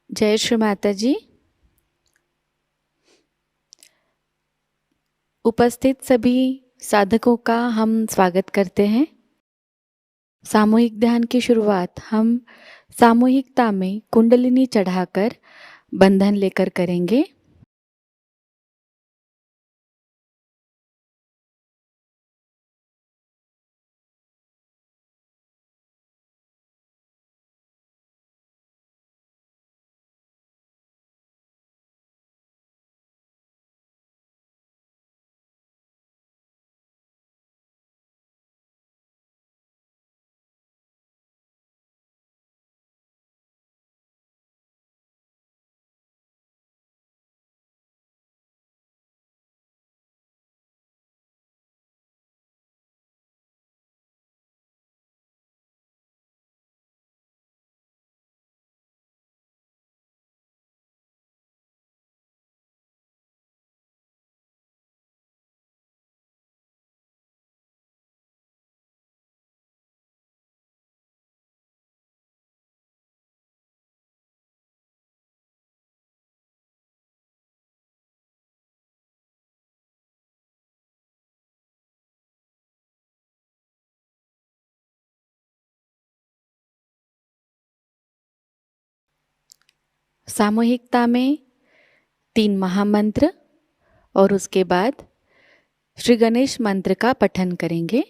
जय श्री माता जी। उपस्थित सभी साधकों का हम स्वागत करते हैं। सामूहिक ध्यान की शुरुआत हम सामूहिकता में कुंडलिनी चढ़ाकर बंधन लेकर करेंगे। सामूहिकता में 3 महामंत्र और उसके बाद श्री गणेश मंत्र का पठन करेंगे।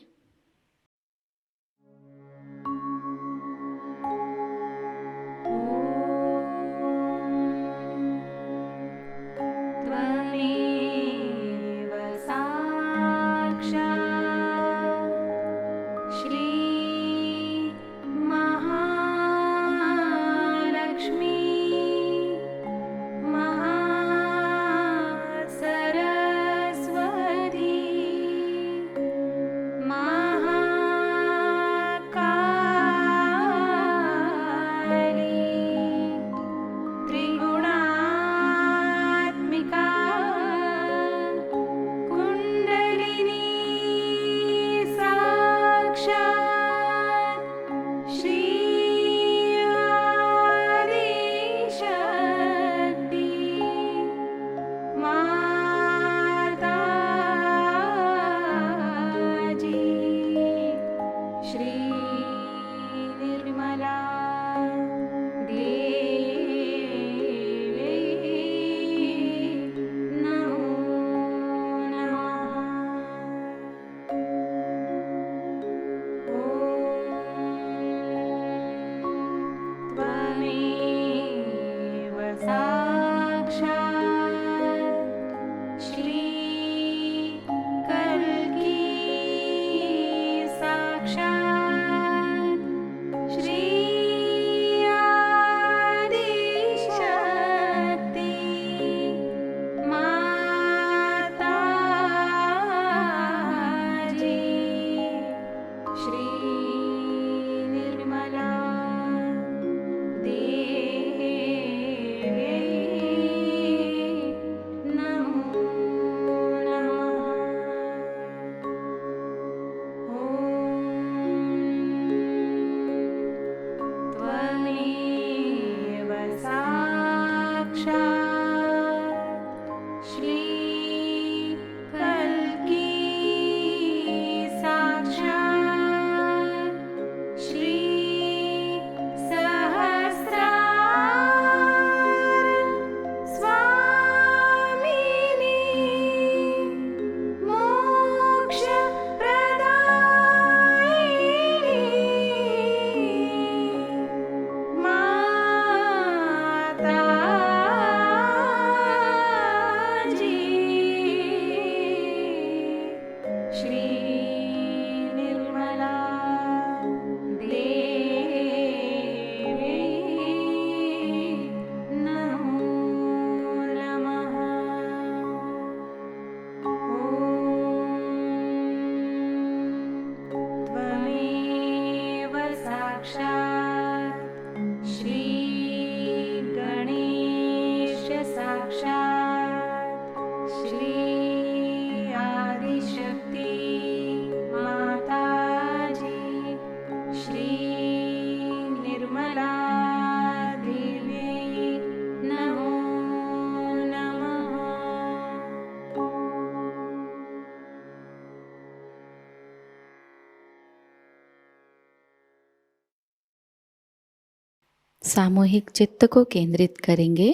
सामूहिक चित्त को केंद्रित करेंगे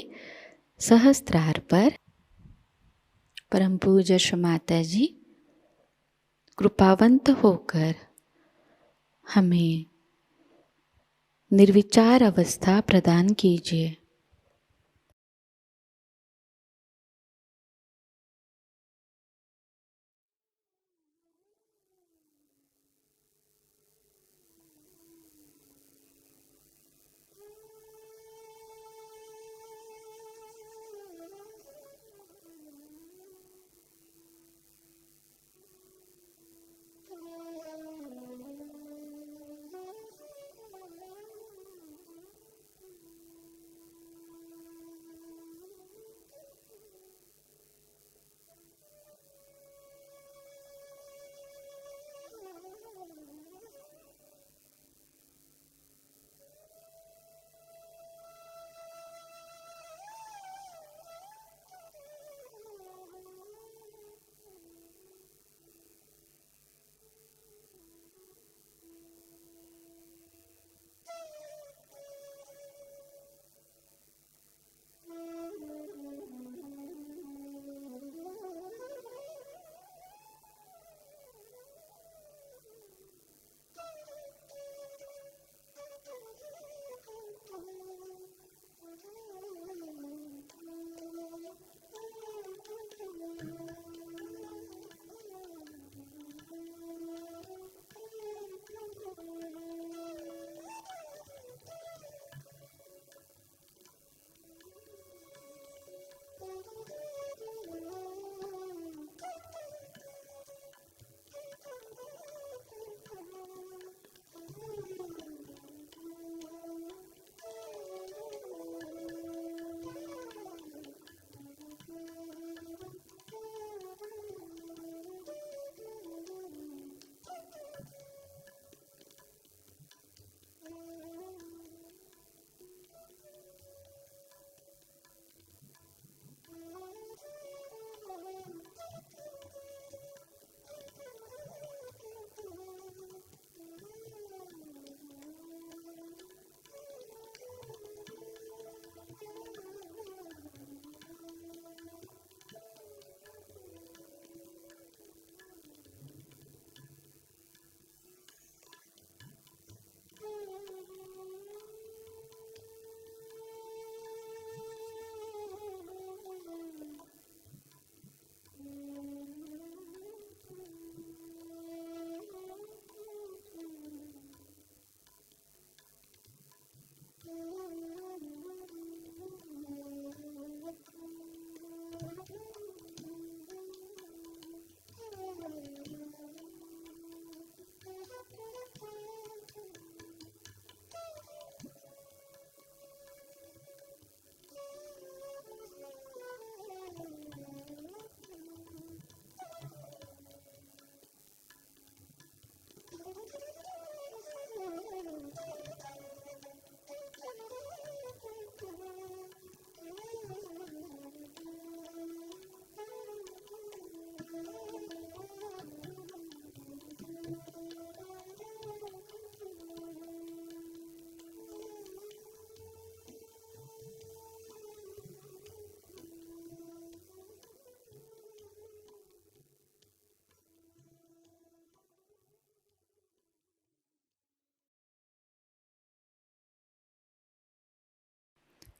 सहस्त्रार पर। परम पूज्य श्री माता जी कृपावंत होकर हमें निर्विचार अवस्था प्रदान कीजिए।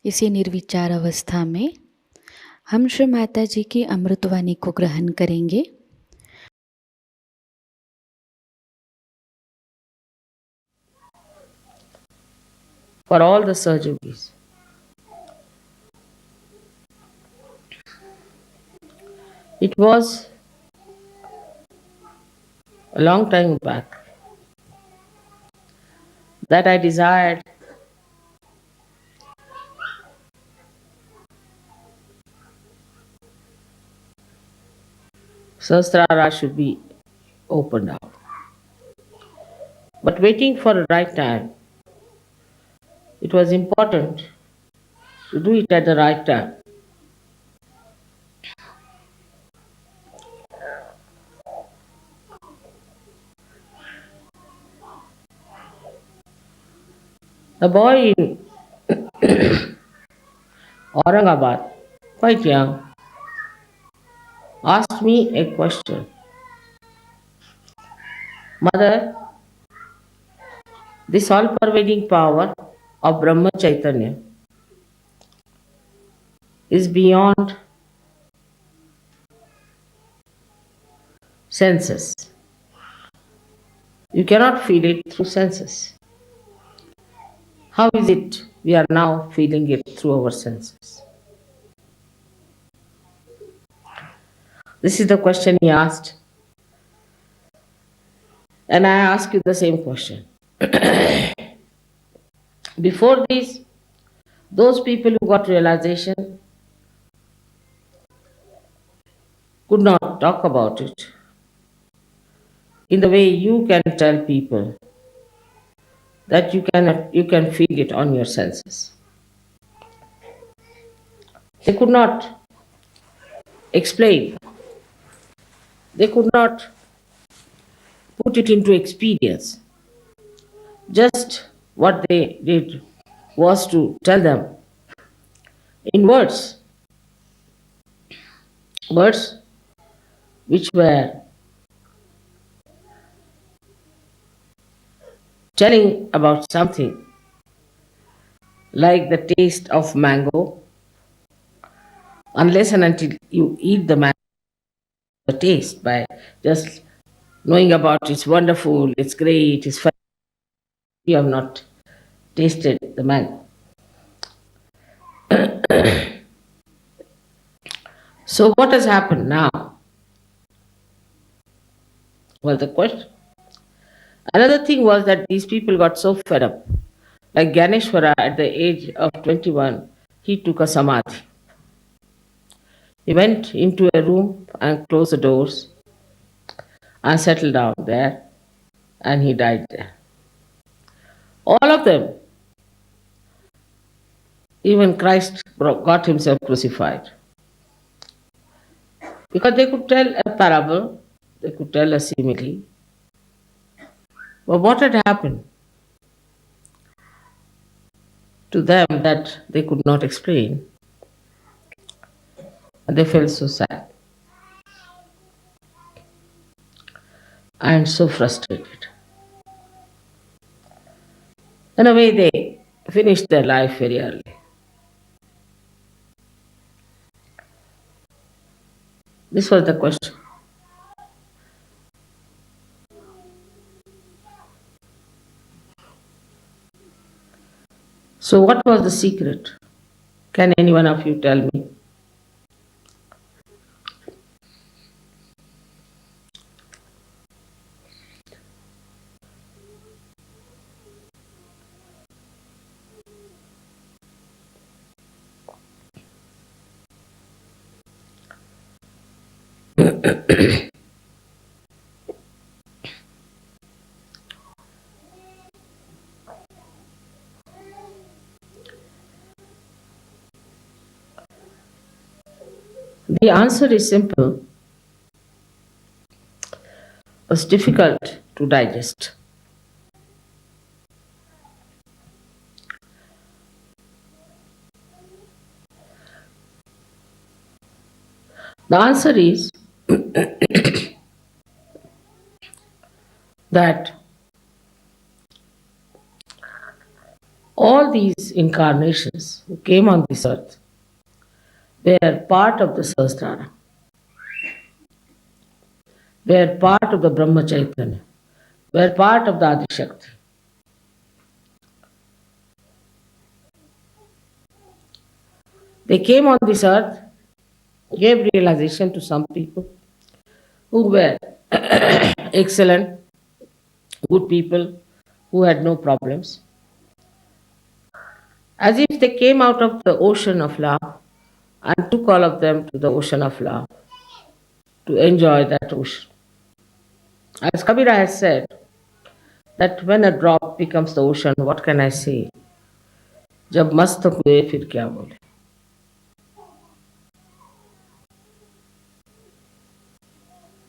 इसी निर्विचार अवस्था में हम श्री माता जी की अमृतवाणी को ग्रहण करेंगे। For all the Sahajogis. It was a long time back that I desired Sahasrara should be opened out. But waiting for the right time, it was important to do it at the right time. The boy in Aurangabad, quite young, asked me a question. Mother, this all pervading power of Brahma Chaitanya is beyond senses. You cannot feel it through senses. How is it we are now feeling it through our senses? This is the question he asked, and I ask you the same question. Before this, those people who got realization could not talk about it in the way you can tell people that you can feel it on your senses. They could not explain, they could not put it into experience. Just what they did was to tell them in words, words which were telling about something like the taste of mango, unless and until you eat the mango, the taste by just knowing about it's wonderful, it's great, it's fun, you have not tasted the mango. So what has happened now? Well, the question. Another thing was that these people got so fed up. Like Ganeshwara, at the age of 21, he took a samadhi. He went into a room and closed the doors and settled down there, and he died there. All of them, even Christ got himself crucified. Because they could tell a parable, they could tell a simile. But what had happened to them that they could not explain? And they felt so sad and so frustrated. In a way, they finished their life very early. This was the question. So, what was the secret? Can any one of you tell me? The answer is simple, but difficult to digest. The answer is that all these incarnations who came on this earth were part of the Sahasrara, were part of the Brahma Chaitanya, were part of the Adi Shakti. They came on this earth, gave realization to some people who were excellent, good people, who had no problems. As if they came out of the ocean of love and took all of them to the ocean of love to enjoy that ocean. As Kabira has said, that when a drop becomes the ocean, what can I say? जब मस्त हुए फिर क्या बोले?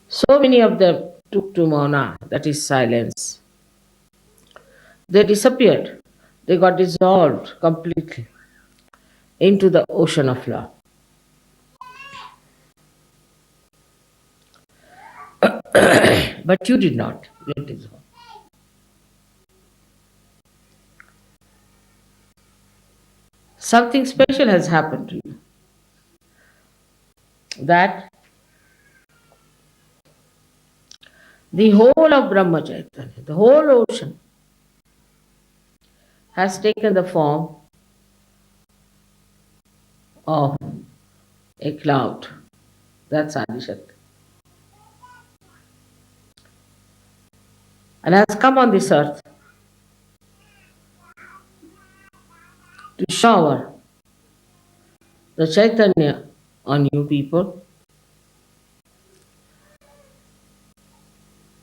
So many of them took to mauna, that is silence. They disappeared. They got dissolved completely into the ocean of love. But you did not. You did not. Something special has happened to you. That the whole of Brahma Chaitanya, the whole ocean, has taken the form of a cloud. That's Adi Shakti. And has come on this earth to shower the Chaitanya on you people,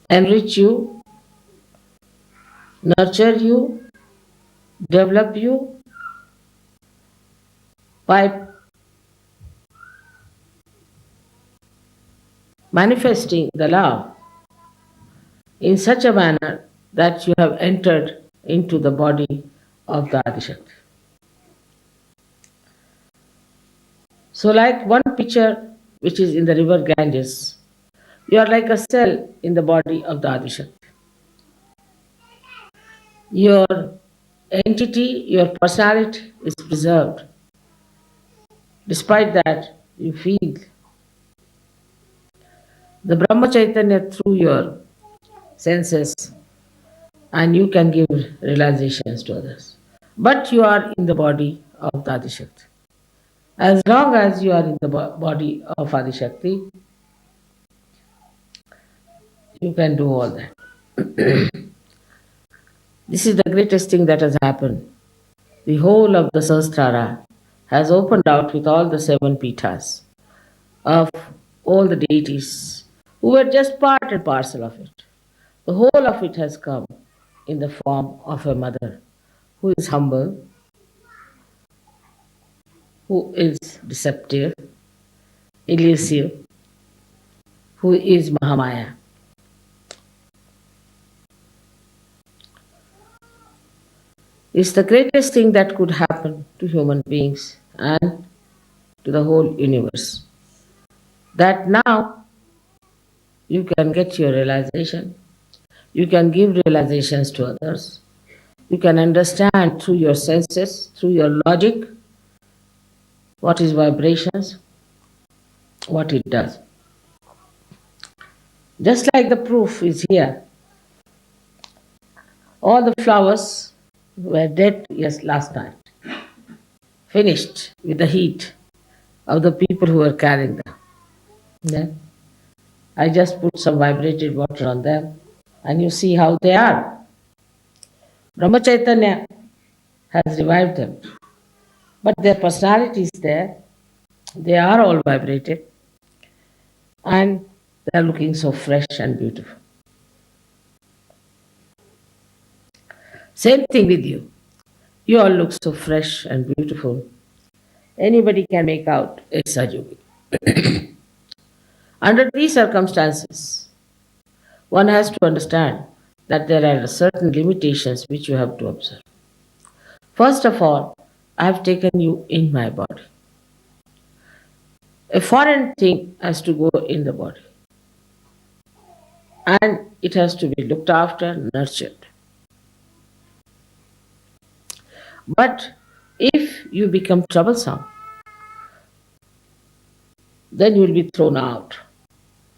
enrich you, nurture you, develop you by manifesting the love in such a manner that you have entered into the body of the Adi Shakti. So, like one picture which is in the river Ganges, you are like a cell in the body of the Adi Shakti. Your entity, your personality is preserved. Despite that, you feel the Brahma Chaitanya through your senses and you can give realizations to others. But you are in the body of the Adi Shakti. As long as you are in the body of Adi Shakti, you can do all that. This is the greatest thing that has happened. The whole of the Sahasrara has opened out with all the 7 pithas of all the deities who were just part and parcel of it. The whole of it has come in the form of a mother who is humble, who is deceptive, elusive, who is Mahamaya. It's the greatest thing that could happen to human beings and to the whole universe. That now you can get your realization, you can give realizations to others, you can understand through your senses, through your logic, what is vibrations, what it does. Just like the proof is here. All the flowers were dead last night, finished with the heat of the people who were carrying them. Then I just put some vibrated water on them and you see how they are. Brahma Chaitanya has revived them. But their personality is there. They are all vibrated and they are looking so fresh and beautiful. Same thing with you. You all look so fresh and beautiful. Anybody can make out a Sahajayogi. Under these circumstances, one has to understand that there are certain limitations which you have to observe. First of all, I have taken you in my body. A foreign thing has to go in the body. And it has to be looked after, nurtured. But if you become troublesome, then you will be thrown out.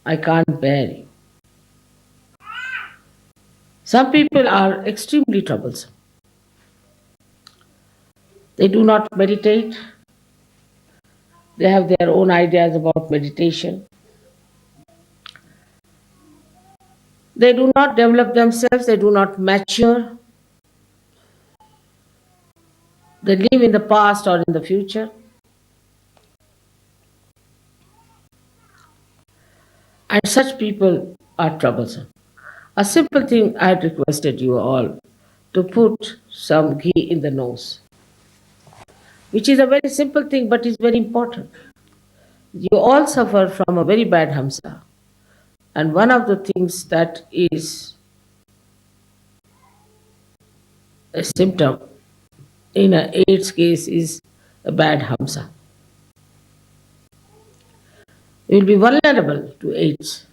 I can't bear you. Some people are extremely troublesome. They do not meditate. They have their own ideas about meditation. They do not develop themselves. They do not mature. They live in the past or in the future. And such people are troublesome. A simple thing I had requested you all to put some ghee in the nose, which is a very simple thing but is very important. You all suffer from a very bad hamsa. And one of the things that is a symptom in an AIDS case is a bad Hamsa. You will be vulnerable to AIDS.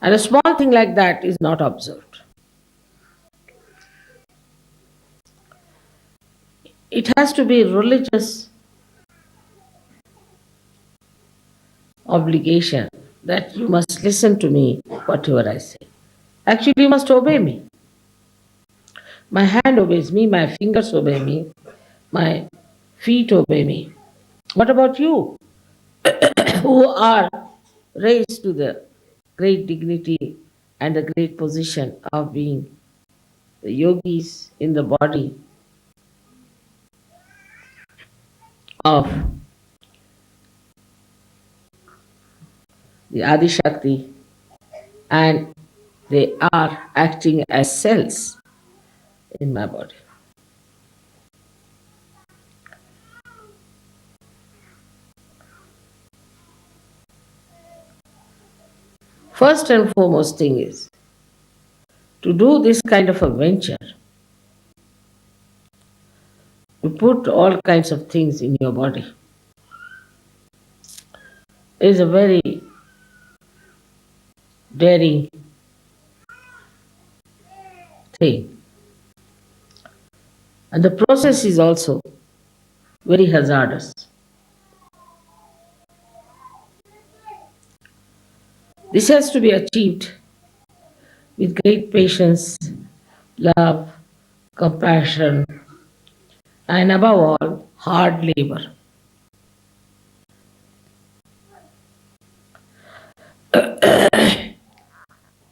And a small thing like that is not observed. It has to be religious obligation that you must listen to me, whatever I say. Actually, you must obey me. My hand obeys me, my fingers obey me, my feet obey me. What about you, who are raised to the great dignity and the great position of being the yogis in the body of the Adi Shakti, and they are acting as cells in my body. First and foremost thing is to do this kind of a venture, to put all kinds of things in your body, is a very daring thing. And the process is also very hazardous. This has to be achieved with great patience, love, compassion, and above all, hard labor.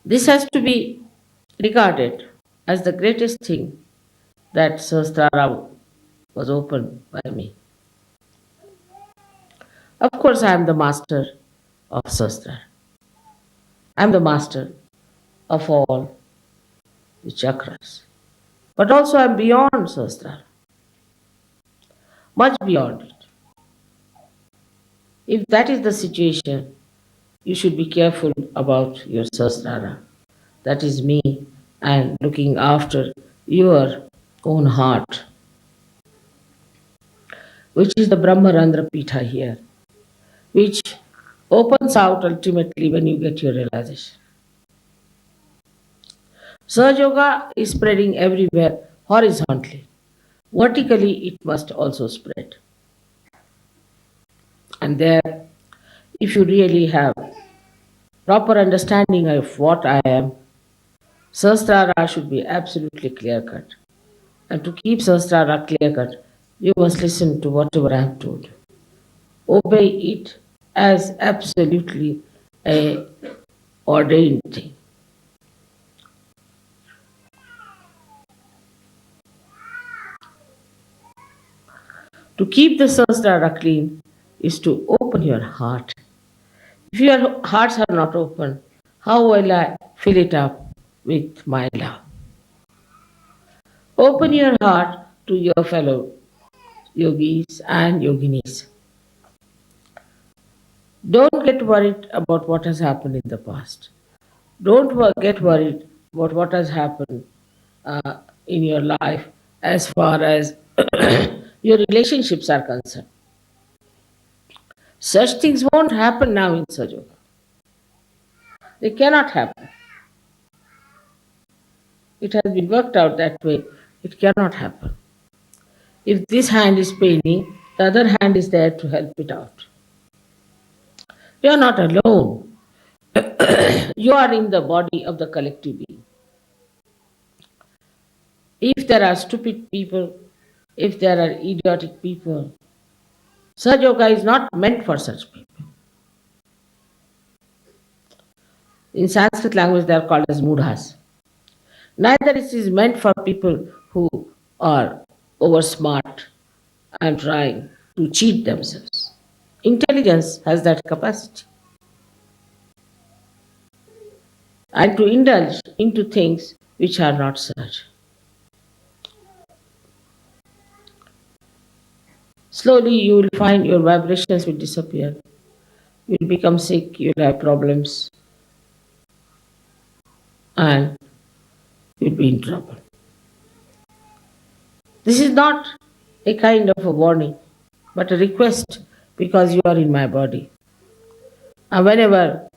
This has to be regarded as the greatest thing that Sahasrara was opened by me. Of course, I am the master of Sahasrara. I am the master of all the chakras. But also I am beyond Sahasrara, much beyond it. If that is the situation, you should be careful about your Sahasrara. That is me, and looking after your own heart, which is the Brahmarandra Pitha here, which opens out ultimately when you get your realization. Sahajayoga is spreading everywhere horizontally. Vertically, it must also spread. And there, if you really have proper understanding of what I am, Sahasrara should be absolutely clear cut. And to keep Sahasrara clear cut, you must listen to whatever I have told you. Obey it as absolutely a ordained thing. To keep the Sahasrara clean is to open your heart. If your hearts are not open, how will I fill it up with my love? Open your heart to your fellow yogis and yoginis. Don't get worried about what has happened in the past. Don't get worried about what has happened in your life as far as your relationships are concerned. Such things won't happen now in Sahaja. They cannot happen. It has been worked out that way. It cannot happen. If this hand is paining, the other hand is there to help it out. You are not alone. You are in the body of the collective being. If there are stupid people, if there are idiotic people, Sahaja Yoga is not meant for such people. In Sanskrit language, they are called as mudhas. Neither it is meant for people who are over smart and trying to cheat themselves. Intelligence has that capacity. And to indulge into things which are not such. Slowly you will find your vibrations will disappear. You will become sick, you will have problems, and you will be in trouble. This is not a kind of a warning, but a request because you are in my body. And whenever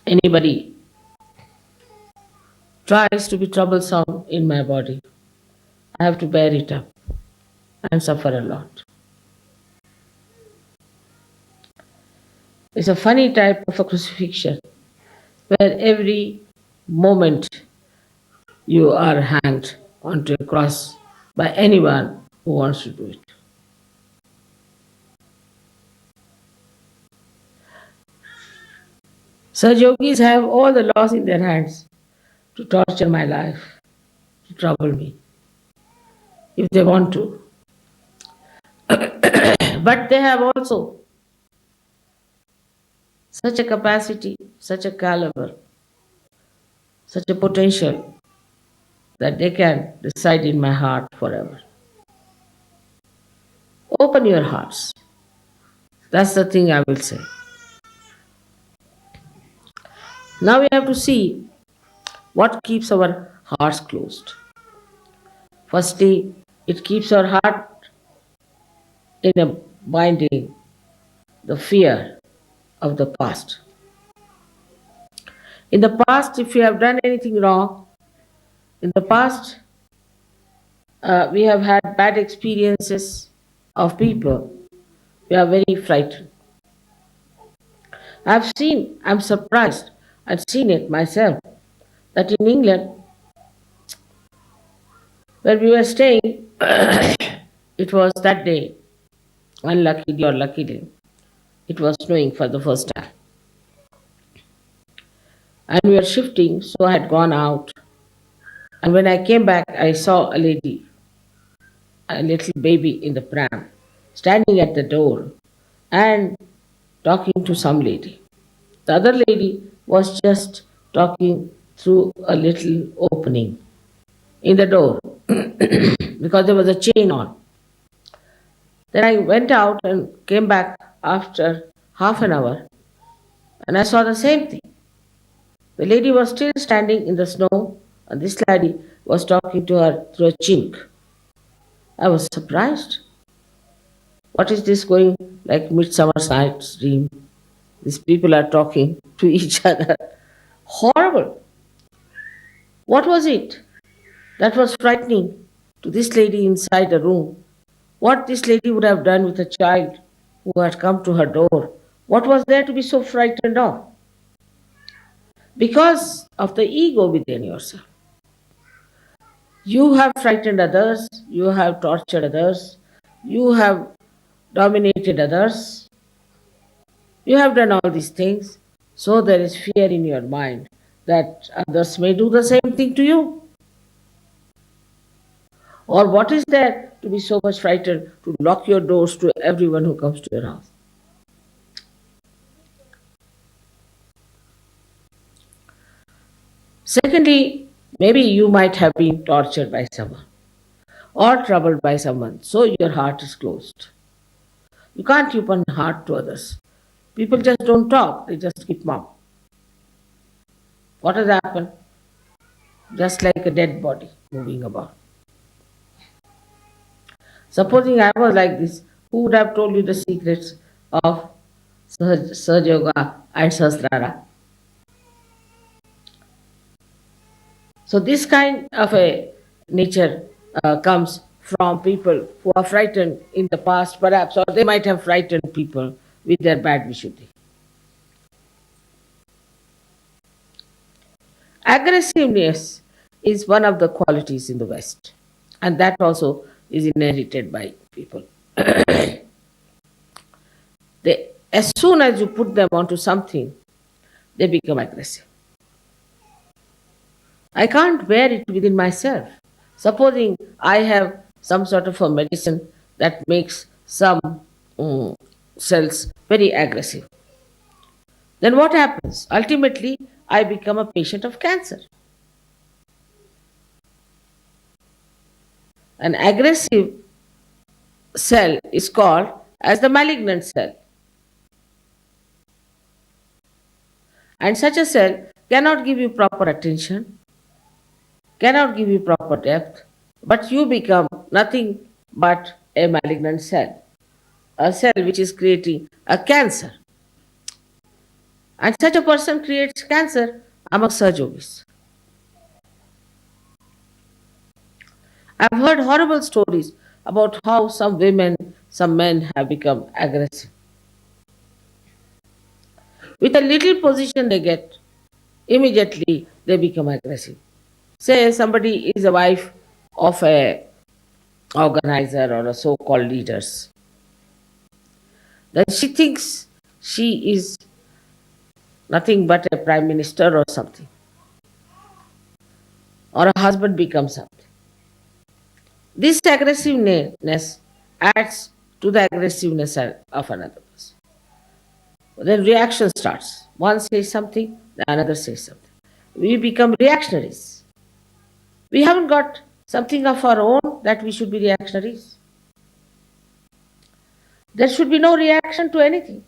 anybody tries to be troublesome in my body, I have to bear it up and suffer a lot. It's a funny type of a crucifixion where every moment you are hanged onto a cross by anyone who wants to do it. Such yogis have all the laws in their hands to torture my life, to trouble me, if they want to. But they have also such a capacity, such a caliber, such a potential that they can reside in my heart forever. Open your hearts. That's the thing I will say. Now we have to see what keeps our hearts closed. Firstly, it keeps our heart in a binding, the fear of the past. In the past, if we have done anything wrong, in the past, we have had bad experiences of people. We are very frightened. I'm surprised, I've seen it myself, that in England, where we were staying, it was that day, unluckily or luckily, it was snowing for the first time. And we were shifting, so I had gone out. And when I came back, I saw a lady, a little baby in the pram, standing at the door and talking to some lady. The other lady was just talking through a little opening in the door because there was a chain on. Then I went out and came back after half an hour and I saw the same thing. The lady was still standing in the snow and this lady was talking to her through a chink. I was surprised. What is this going like Midsummer Night's Dream? These people are talking to each other. Horrible. What was it that was frightening to this lady inside the room? What this lady would have done with a child who had come to her door? What was there to be so frightened of? Because of the ego within yourself. You have frightened others, you have tortured others, you have dominated others, you have done all these things. So there is fear in your mind that others may do the same thing to you. Or what is there to be so much frightened to lock your doors to everyone who comes to your house? Secondly, maybe you might have been tortured by someone or troubled by someone, so your heart is closed. You can't open heart to others. People just don't talk, they just keep mum. What has happened? Just like a dead body moving about. Supposing I was like this, who would have told you the secrets of Sahajayoga and Sahasrara? So this kind of a nature comes from people who are frightened in the past, perhaps, or they might have frightened people with their bad vishuddhi. Aggressiveness is one of the qualities in the West, and that also is inherited by people. As soon as you put them onto something, they become aggressive. I can't bear it within myself. Supposing I have some sort of a medicine that makes some mm, cells very aggressive, then what happens? Ultimately, I become a patient of cancer. An aggressive cell is called as the malignant cell. And such a cell cannot give you proper attention. cannot give you proper depth, but you become nothing but a malignant cell, a cell which is creating a cancer. And such a person creates cancer among Sahajogis. I've heard horrible stories about how some women, some men have become aggressive. With a little position they get, immediately they become aggressive. Say somebody is a wife of a organizer or a so-called leaders. Then she thinks she is nothing but a prime minister or something. Or a husband becomes something. This aggressiveness adds to the aggressiveness of another person. Then reaction starts. One says something, the another says something. We become reactionaries. We haven't got something of our own that we should be reactionaries. There should be no reaction to anything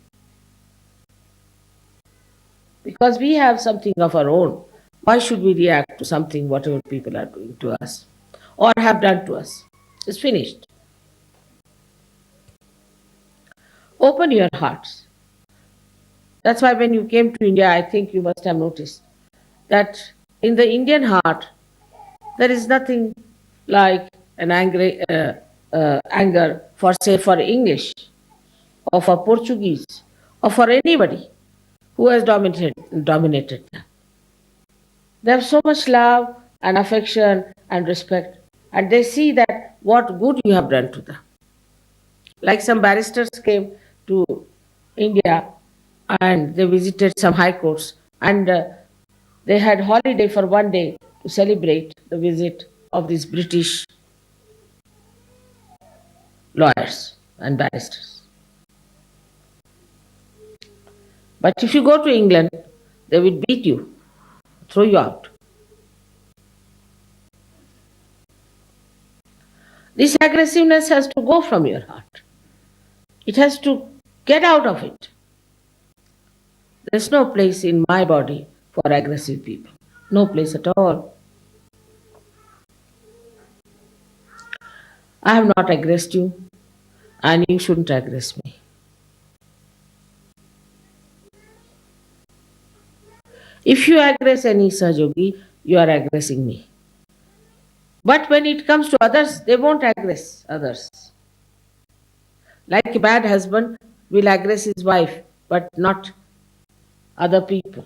because we have something of our own. Why should we react to something, whatever people are doing to us or have done to us? It's finished. Open your hearts. That's why when you came to India, I think you must have noticed that in the Indian heart, there is nothing like an anger for, say, for English or for Portuguese or for anybody who has dominated them. They have so much love and affection and respect, and they see that what good you have done to them. Like some barristers came to India and they visited some high courts and they had holiday for one day to celebrate the visit of these British lawyers and barristers. But if you go to England, they will beat you, throw you out. This aggressiveness has to go from your heart. It has to get out of it. There's no place in my body for aggressive people. No place at all. I have not aggressed you, and you shouldn't aggress me. If you aggress any Sahajogi, you are aggressing me. But when it comes to others, they won't aggress others. Like a bad husband will aggress his wife, but not other people.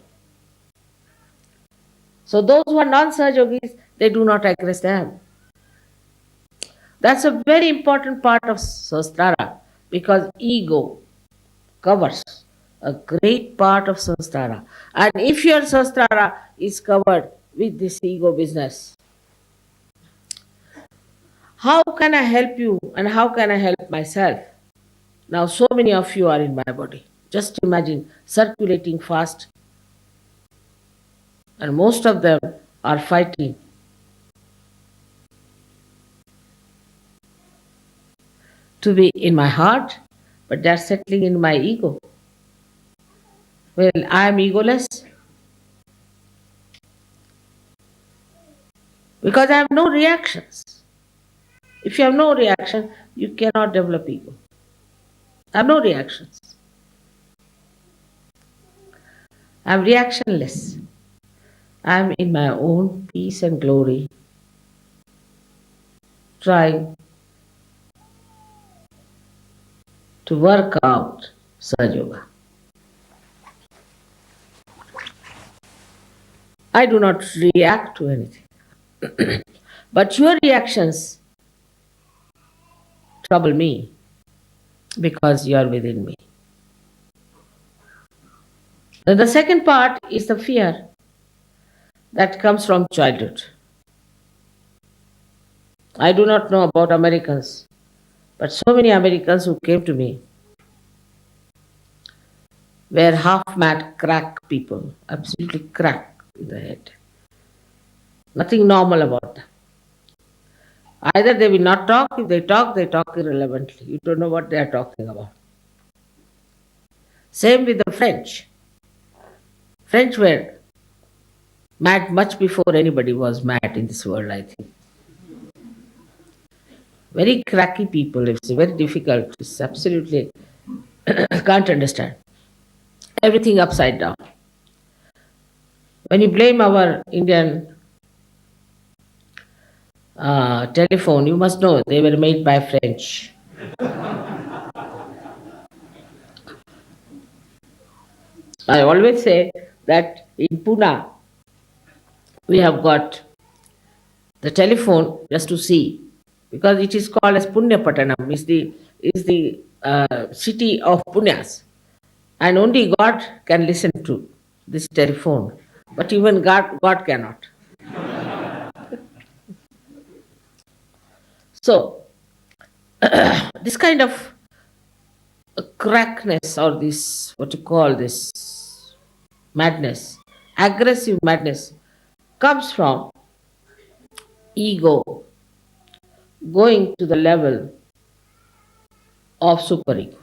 So those who are non-Sahajogis, they do not aggress them. That's a very important part of Sahasrara because ego covers a great part of Sahasrara. And if your Sahasrara is covered with this ego business, how can I help you and how can I help myself? Now, so many of you are in my body. Just imagine circulating fast, and most of them are fighting to be in my heart, but they're settling in my ego. Well, I am egoless because I have no reactions. If you have no reaction, you cannot develop ego. I have no reactions. I am reactionless. I am in my own peace and glory, trying to work out Sahajayoga. I do not react to anything. But your reactions trouble me because you are within me. And the second part is the fear that comes from childhood. I do not know about Americans, but so many Americans who came to me were half-mad crack people, absolutely crack in the head. Nothing normal about them. Either they will not talk, if they talk irrelevantly. You don't know what they are talking about. Same with the French. French were Mad much before anybody was mad in this world, I think. Very cracky people, it's very difficult. It's absolutely can't understand. Everything upside down. When you blame our Indian telephone, you must know they were made by French. I always say that in Pune we have got the telephone just to see, because it is called as Punyapatanam, is the city of Punyas, and only God can listen to this telephone, but even God cannot. So this kind of crackness, or this what you call this madness, aggressive madness, comes from ego going to the level of superego.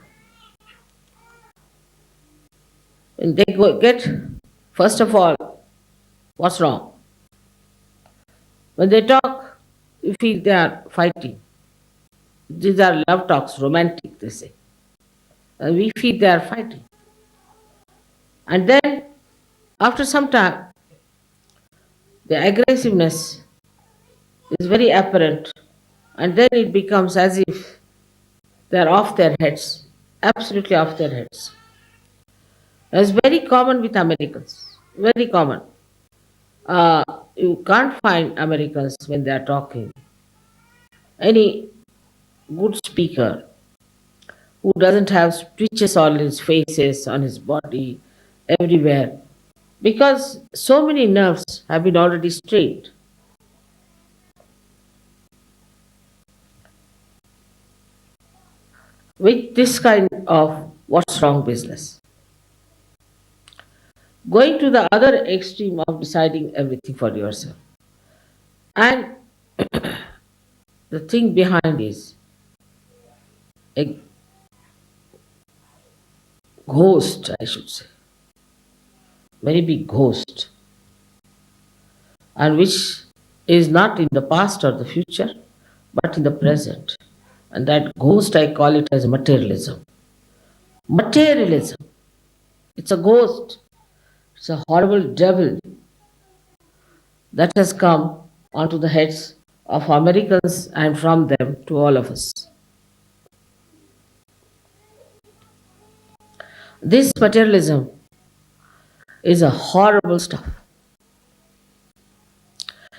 And they get, first of all, what's wrong? When they talk, you feel they are fighting. These are love talks, romantic, they say. And we feel they are fighting. And then, after some time, the aggressiveness is very apparent, and then it becomes as if they are off their heads, absolutely off their heads. It's very common with Americans, very common. Uh, you can't find Americans when they are talking. Any good speaker who doesn't have stitches on his faces, on his body, everywhere, because so many nerves have been already strained. With this kind of what's wrong business. Going to the other extreme of deciding everything for yourself. And the thing behind is a ghost, I should say, very big ghost, and which is not in the past or the future, but in the present. And that ghost, I call it as materialism. Materialism. It's a ghost. It's a horrible devil that has come onto the heads of Americans and from them to all of us. This materialism is a horrible stuff.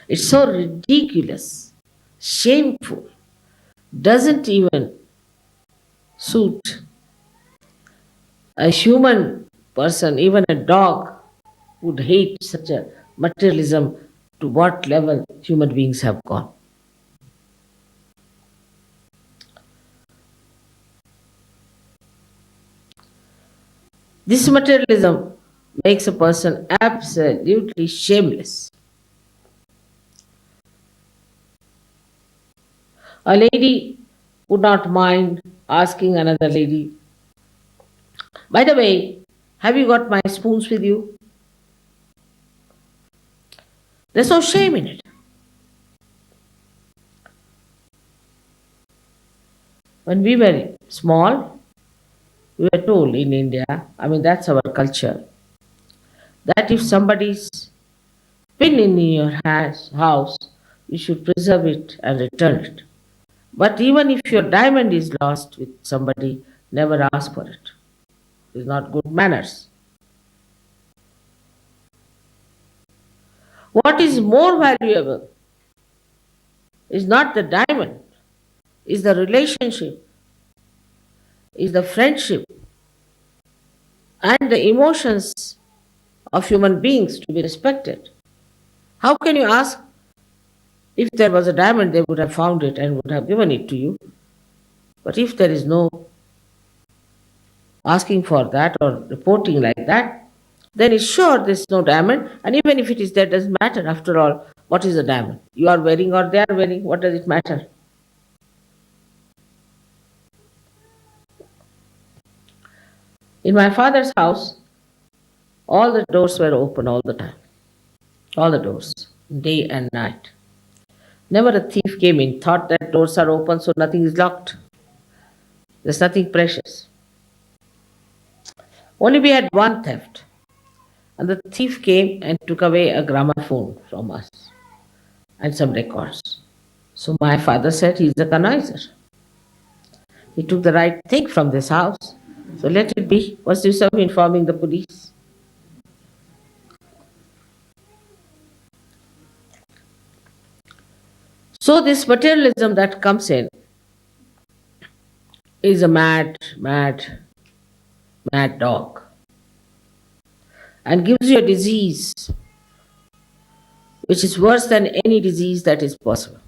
It's so ridiculous, shameful, doesn't even suit a human person, even a dog would hate such a materialism, to what level human beings have gone. This materialism makes a person absolutely shameless. A lady would not mind asking another lady, by the way, have you got my spoons with you? There's no shame in it. When we were small, we were told in India, I mean, that's our culture, that if somebody's pin in your house, you should preserve it and return it. But even if your diamond is lost with somebody, never ask for it. It's not good manners. What is more valuable is not the diamond, is the relationship, is the friendship, and the emotions of human beings to be respected. How can you ask, if there was a diamond, they would have found it and would have given it to you? But if there is no asking for that or reporting like that, then it's sure there's no diamond. And even if it is there, doesn't matter. After all, what is a diamond? You are wearing or they are wearing, what does it matter? In my father's house, all the doors were open all the time. all the doors, day and night. Never a thief came in, thought that doors are open so nothing is locked. There's nothing precious. Only we had one theft, and the thief came and took away a gramophone from us and some records. So my father said he's a conniser. He took the right thing from this house. So let it be. What's the use of informing the police? So this materialism that comes in is a mad dog and gives you a disease which is worse than any disease that is possible.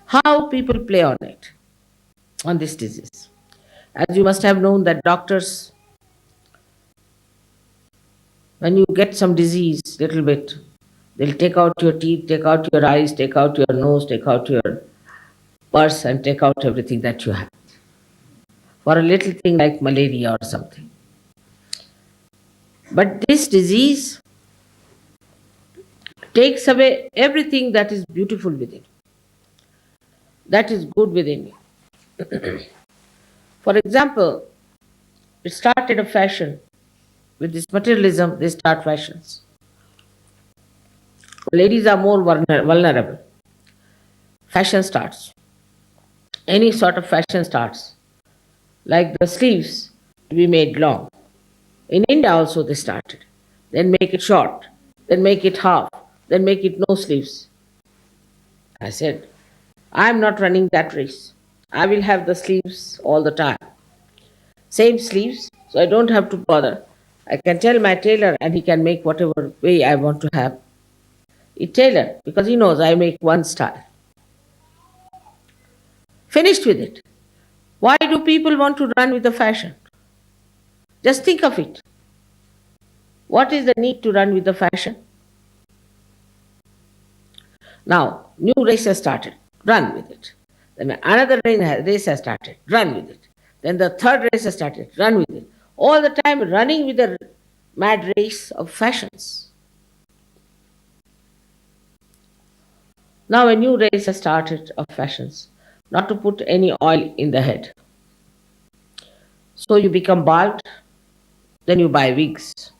How people play on it, on this disease. As you must have known that doctors, when you get some disease, little bit, they'll take out your teeth, take out your eyes, take out your nose, take out your purse, and take out everything that you have for a little thing like malaria or something. But this disease takes away everything that is beautiful within, that is good within you. For example, it started a fashion. With this materialism, they start fashions. Ladies are more vulnerable. Fashion starts. Any sort of fashion starts. Like the sleeves to be made long. In India also they started. Then make it short. Then make it half. Then make it no sleeves. I said, I am not running that race. I will have the sleeves all the time. Same sleeves, so I don't have to bother. I can tell my tailor and he can make whatever way I want to have it tailored because he knows I make one style. Finished with it. Why do people want to run with the fashion? Just think of it. What is the need to run with the fashion? Now, new race has started. Run with it. Then another race has started. Run with it. Then the third race has started. Run with it. All the time running with the mad race of fashions. Now a new race has started of fashions. Not to put any oil in the head. So you become bald, then you buy wigs.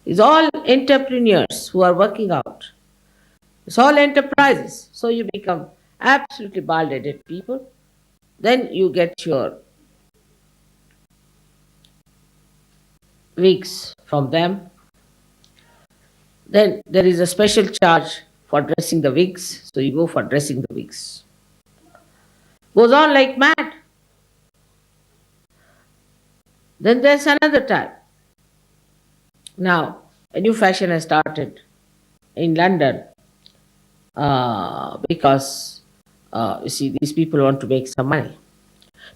It's all entrepreneurs who are working out. It's all enterprises. So you become absolutely bald-headed people. Then you get your wigs from them. Then there is a special charge for dressing the wigs. So you go for dressing the wigs. Goes on like mad. Then there's another time. Now, a new fashion has started in London because you see, these people want to make some money.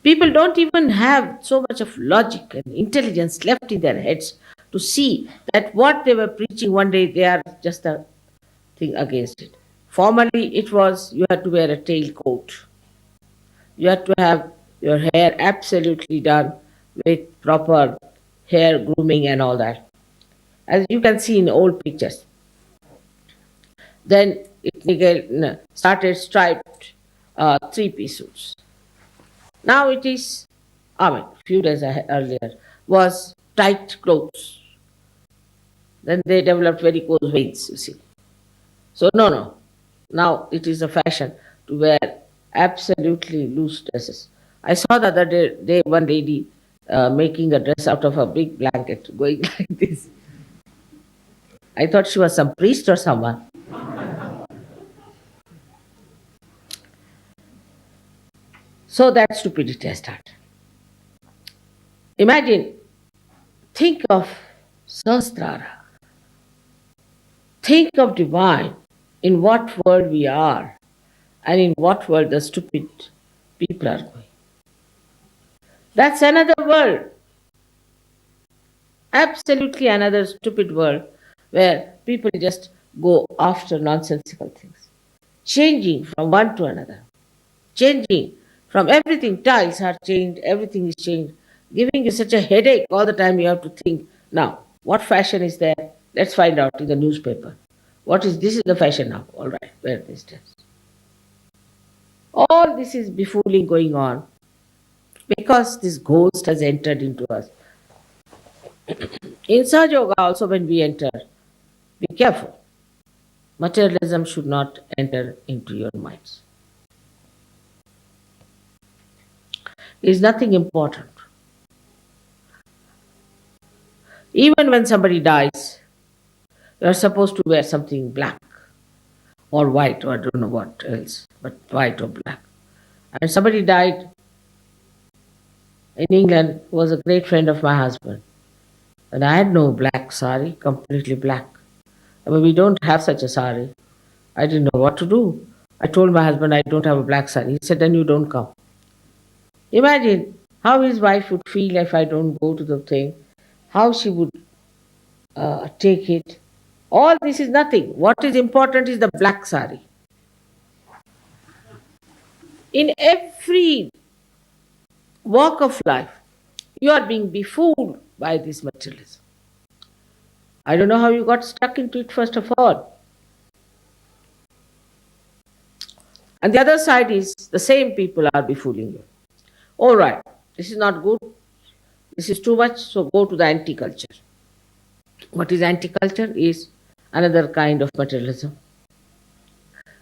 People don't even have so much of logic and intelligence left in their heads to see that what they were preaching one day, they are just a thing against it. Formerly, it was you had to wear a tailcoat. You had to have your hair absolutely done with proper hair grooming and all that. As you can see in old pictures. Then it started striped three-piece suits. Now it is, few days earlier, was tight clothes. Then they developed varicose veins, you see. So no. Now it is a fashion to wear absolutely loose dresses. I saw the other day one lady making a dress out of a big blanket, going like this. I thought she was some priest or someone. So that stupidity has started. Imagine, think of Sahasrara. Think of divine, in what world we are and in what world the stupid people are going. That's another world. Absolutely another stupid world where people just go after nonsensical things. Changing from one to another. Changing from everything. Tiles are changed, everything is changed. Giving you such a headache all the time you have to think, now, what fashion is there? Let's find out in the newspaper. What is this? Is the fashion now. All right, wear this dress. All this is befooling going on because this ghost has entered into us. In Sahajayoga, also, when we enter, be careful. Materialism should not enter into your minds. It is nothing important. Even when somebody dies, you are supposed to wear something black or white, or I don't know what else, but white or black. And somebody died in England who was a great friend of my husband. And I had no black sari, completely black. I mean, we don't have such a sari. I didn't know what to do. I told my husband I don't have a black sari. He said, then you don't come. Imagine how his wife would feel if I don't go to the thing, how she would take it. All this is nothing. What is important is the black sari. In every walk of life, you are being befooled by this materialism. I don't know how you got stuck into it, first of all. And the other side is the same people are befooling you. All right, this is not good, this is too much, so go to the anti culture. What is anti culture? Is another kind of materialism,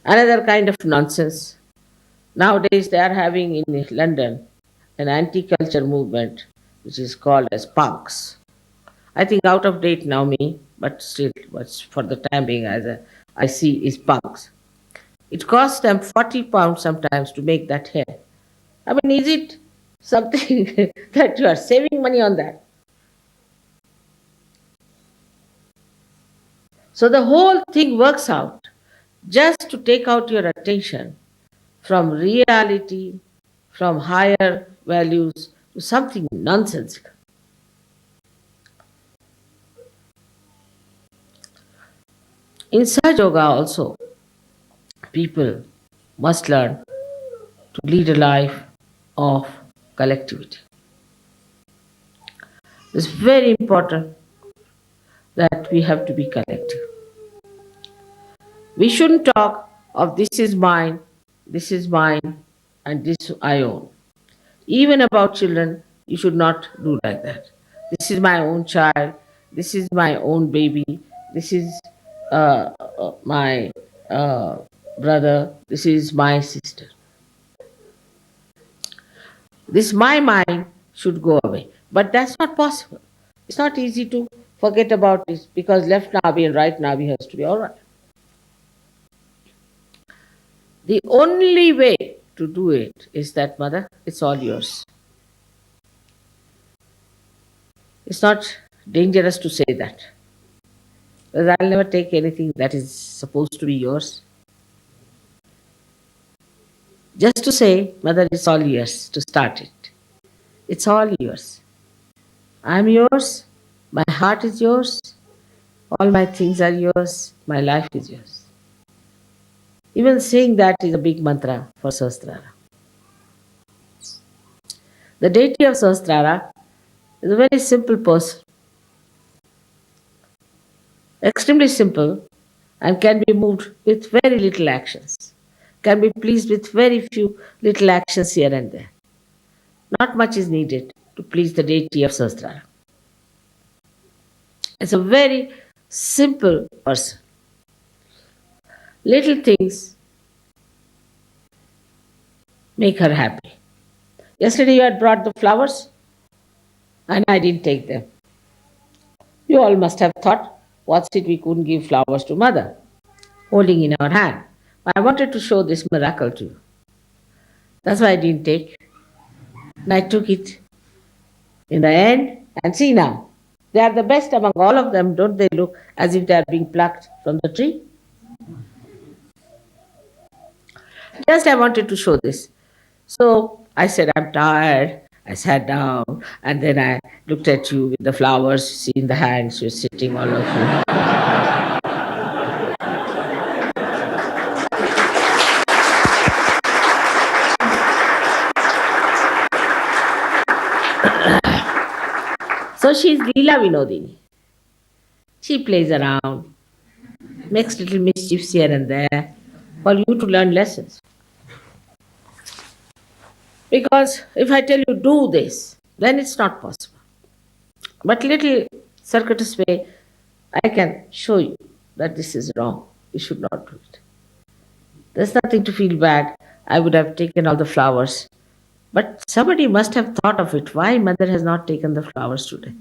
another kind of nonsense. Nowadays, they are having in London an anti culture movement which is called as punks. I think out of date now, me, but still, what's for the time being, I see is punks. It costs them £40 sometimes to make that hair. I mean, is it something that you are saving money on that? So the whole thing works out just to take out your attention from reality, from higher values to something nonsensical. In Sahaja Yoga also, people must learn to lead a life of collectivity. It's very important that we have to be collective. We shouldn't talk of this is mine, and this I own. Even about children, you should not do like that. This is my own child, this is my own baby, this is my brother, this is my sister. This my mind should go away. But that's not possible. It's not easy to forget about this because left Nabi and right Nabi has to be all right. The only way to do it is that, mother, it's all yours. It's not dangerous to say that. Because I'll never take anything that is supposed to be yours. Just to say, mother, it's all yours to start it. It's all yours. I'm yours. My heart is yours. All my things are yours. My life is yours. Even saying that is a big mantra for Sahasrara. The deity of Sahasrara is a very simple person, extremely simple, and can be moved with very little actions, can be pleased with very few little actions here and there. Not much is needed to please the deity of Sahasrara. It's a very simple person. Little things make her happy. Yesterday you had brought the flowers and I didn't take them. You all must have thought, what's it we couldn't give flowers to mother, holding in our hand. I wanted to show this miracle to you. That's why I didn't take. And I took it in the end, and see now, they are the best among all of them. Don't they look as if they are being plucked from the tree? Just I wanted to show this. So I said, I'm tired. I sat down and then I looked at you with the flowers, see in the hands, you're sitting, all of you. So she's Leela Vinodini. She plays around, makes little mischiefs here and there for you to learn lessons. Because if I tell you do this, then it's not possible. But little circuitous way, I can show you that this is wrong. You should not do it. There's nothing to feel bad. I would have taken all the flowers. But somebody must have thought of it. Why mother has not taken the flowers today?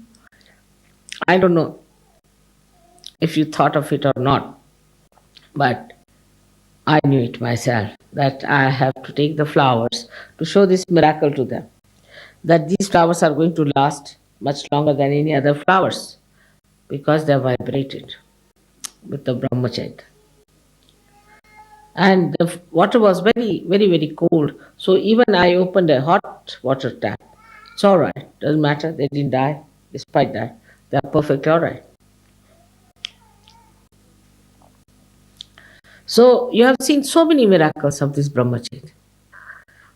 I don't know if you thought of it or not, but I knew it myself that I have to take the flowers to show this miracle to them. That these flowers are going to last much longer than any other flowers because they are vibrated with the brahmacharya. And the water was very, very, very cold. So even I opened a hot water tap. It's all right. Doesn't matter. They didn't die. Despite that, they are perfectly all right. So you have seen so many miracles of this brahmacharya,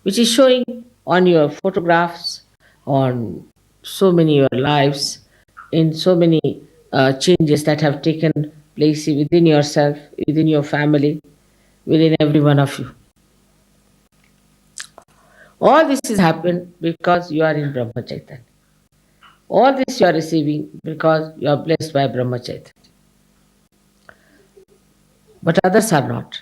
which is showing on your photographs, on so many your lives, in so many changes that have taken place within yourself, within your family, within every one of you. All this has happened because you are in Brahma Chaitanya. All this you are receiving because you are blessed by Brahma Chaitanya. But others are not.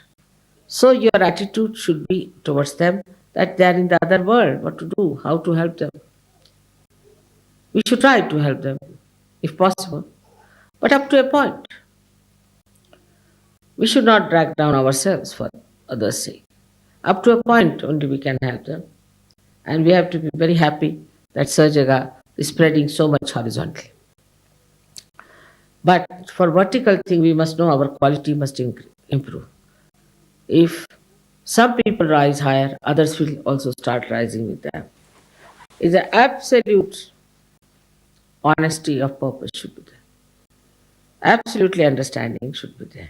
So your attitude should be towards them that they are in the other world, what to do, how to help them. We should try to help them if possible, but up to a point. We should not drag down ourselves for others' sake. Up to a point only we can help them. And we have to be very happy that Sahajayoga is spreading so much horizontally. But for vertical thing, we must know our quality must improve. If some people rise higher, others will also start rising with them. It's an absolute honesty of purpose should be there. Absolutely understanding should be there.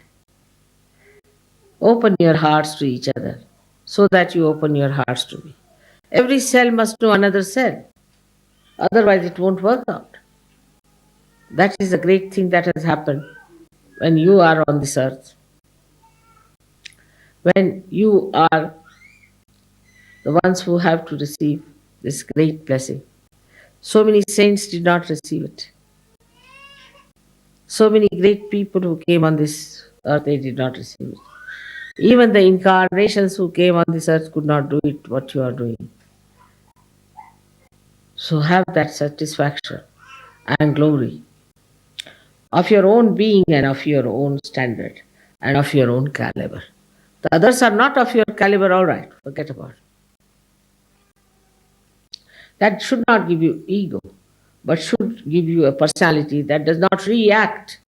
Open your hearts to each other so that you open your hearts to me. Every cell must know another cell. Otherwise, it won't work out. That is a great thing that has happened when you are on this earth. When you are the ones who have to receive this great blessing. So many saints did not receive it. So many great people who came on this earth, they did not receive it. Even the incarnations who came on this earth could not do it what you are doing. So have that satisfaction and glory of your own being and of your own standard and of your own caliber. The others are not of your caliber, all right, forget about it. That should not give you ego, but should give you a personality that does not react.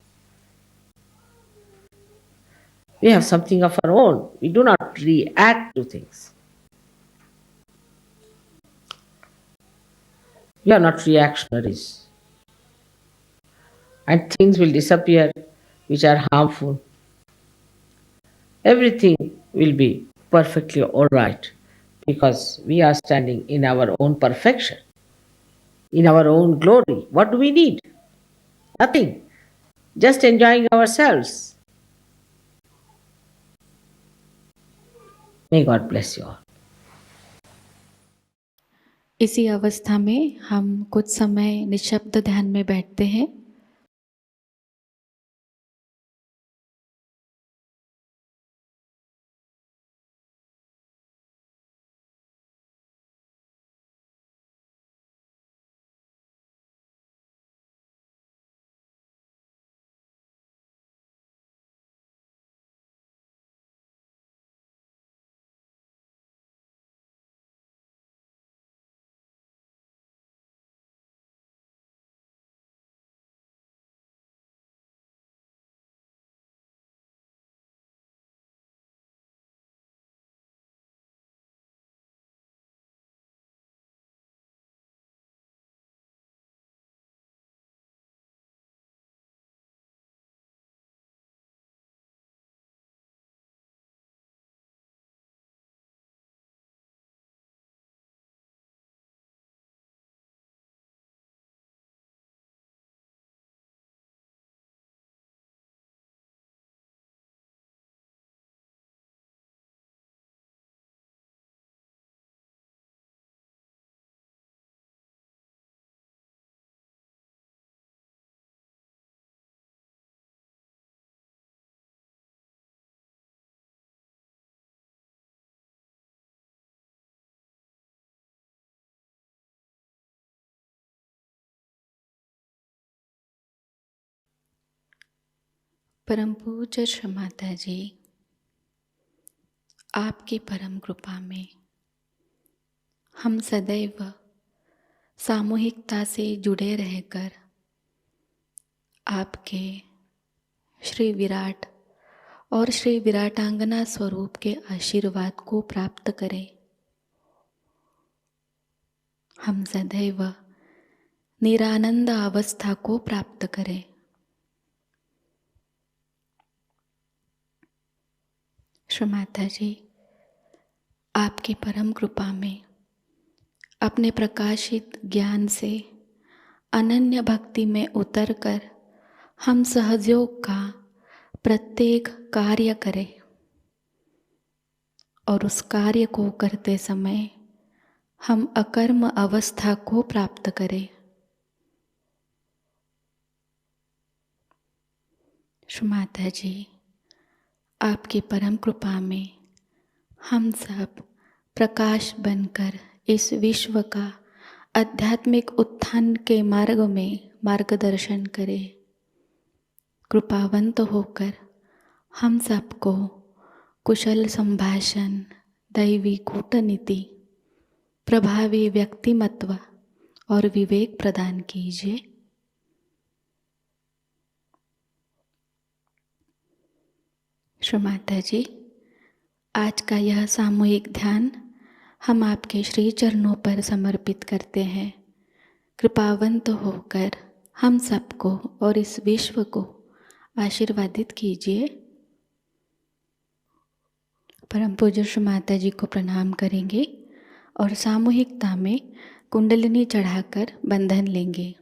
We have something of our own. We do not react to things. We are not reactionaries. And things will disappear which are harmful. Everything will be perfectly all right because we are standing in our own perfection, in our own glory. What do we need? Nothing. Just enjoying ourselves. May God bless you all. इसी अवस्था में हम कुछ समय निशब्द ध्यान में बैठते हैं। परम पूज्य श्री माता जी, आपकी परम कृपा में हम सदैव सामूहिकता से जुड़े रहकर आपके श्री विराट और श्री विराटांगना स्वरूप के आशीर्वाद को प्राप्त करें। हम सदैव निरानंद अवस्था को प्राप्त करें। श्री माता जी, आपकी परम कृपा में अपने प्रकाशित ज्ञान से अनन्य भक्ति में उतरकर हम सहजयोग का प्रत्येक कार्य करें और उस कार्य को करते समय हम अकर्म अवस्था को प्राप्त करें। श्री माता जी, आपकी परम कृपा में हम सब प्रकाश बनकर इस विश्व का आध्यात्मिक उत्थान के मार्ग में मार्गदर्शन करें। कृपावंत होकर हम सबको कुशल संभाषण, दैवी कूटनीति, प्रभावी व्यक्तिमत्व और विवेक प्रदान कीजिए। श्री माता जी, आज का यह सामूहिक ध्यान हम आपके श्री चरणों पर समर्पित करते हैं। कृपावंत होकर हम सबको और इस विश्व को आशीर्वादित कीजिए। परम पूज्य श्री माता जी को प्रणाम करेंगे और सामूहिकता में कुंडलिनी चढ़ाकर बंधन लेंगे।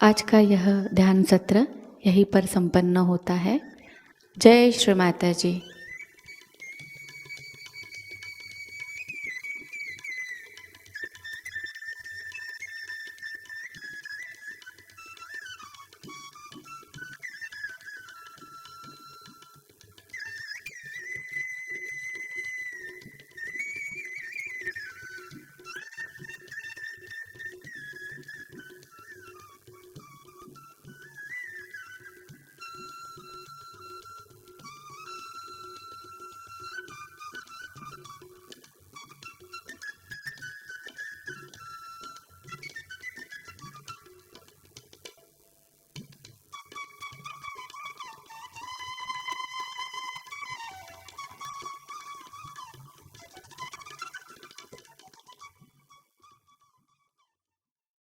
आज का यह ध्यान सत्र यहीं पर संपन्न होता है। जय श्री माता जी।